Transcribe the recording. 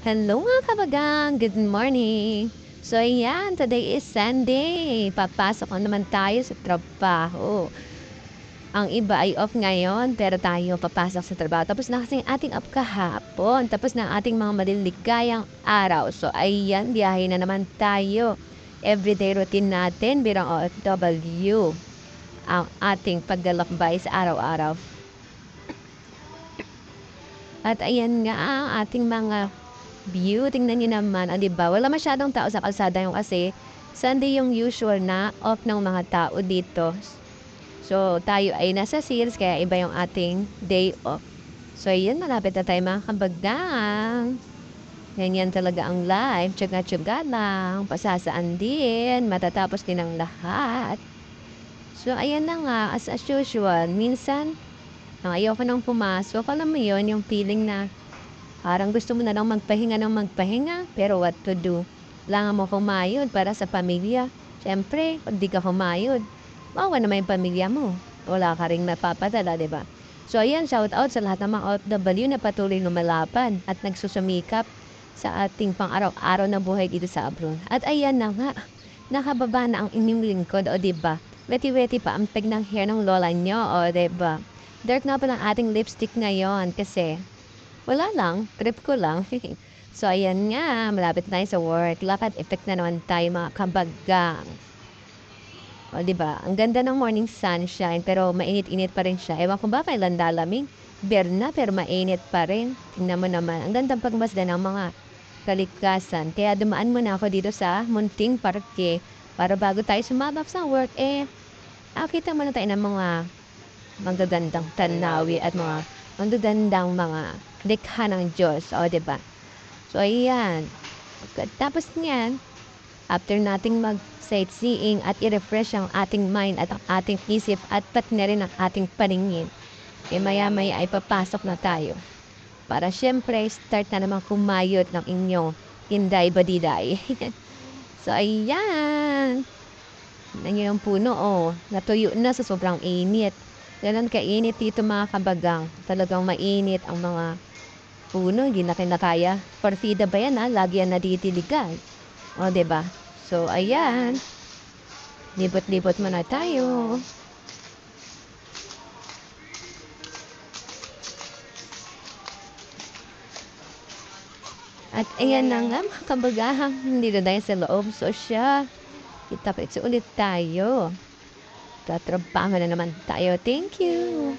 Hello mga kabagang! Good morning! So ayan, today is Sunday. Papasok na naman tayo sa trabaho. Ang iba ay off ngayon, pero tayo papasok sa trabaho. Tapos na kasing ating off kahapon. Tapos na ating mga maliligayang araw. So ayan, biyahe na naman tayo. Everyday routine natin bilang OFW. Ang ating paglalakbay sa araw-araw. At ayan nga ang ating mga view. Tingnan niyo naman, di ba? Wala masyadong tao sa kalsada yung kasi Sunday yung usual na off ng mga tao dito. So, tayo ay nasa sales, kaya iba yung ating day off. So, yun, malapit na tayo mga kabagang. Ganyan talaga ang life. Tsaga-tsaga lang. Pasasaan din. Matatapos din ang lahat. So, ayan na nga. As usual, minsan, ayoko nang pumasok. Alam mo yun, yung feeling na parang gusto mo na lang magpahinga ng magpahinga, pero what to do? Kailangan mo kumayod para sa pamilya. Siyempre, pag di ka kumayod, mawa naman yung pamilya mo. Wala ka rin napapadala, di ba? So, ayan, shout out sa lahat ng mga OFW na patuloy lumalaban at nagsusumikap sa ating pang-araw-araw na buhay dito sa abroad. At ayan na nga, nakababa na ang inyong lingkod, o di ba? Weti-weti pa ang peg ng hair ng lola nyo, o di ba? Dark na pa ng ating lipstick ngayon kasi wala lang, trip ko lang. So, ayan nga, malapit na tayo sa work. Lakad effect na naman tayo mga kabagang. O, diba? Ang ganda ng morning sunshine, pero mainit-init pa rin siya. Ewan ko ba kailan lalamig? Berna, pero mainit pa rin. Tingnan mo naman, ang gandang pagmasdan ng mga kalikasan. Kaya dumaan muna ako dito sa Munting Parke para bago tayo sumabak sa work, kita muna tayo ng mga magagandang tanawi at mga magagandang mga likha ng Diyos. O, diba? So, ayan. Tapos niyan, after nating mag-sightseeing at i-refresh ang ating mind at ang ating isip at pati na rin ang ating paningin, maya-maya ay papasok na tayo. Para syempre, start na naman kumayot ng inyong inday badiday. So, ayan. Nangyayang puno, natuyo na sa sobrang init. Ganun kainit dito mga kabagang. Talagang mainit ang mga puno, hindi na kinakaya. Partida ba yan, lagi yan naditiligan. O, diba? So, ayan. Libot-libot muna tayo. At ayan na nga mga kabagahang, hindi na tayo sa loob. So, siya, kita-kits ulit tayo. Tatrabaho na naman tayo. Thank you!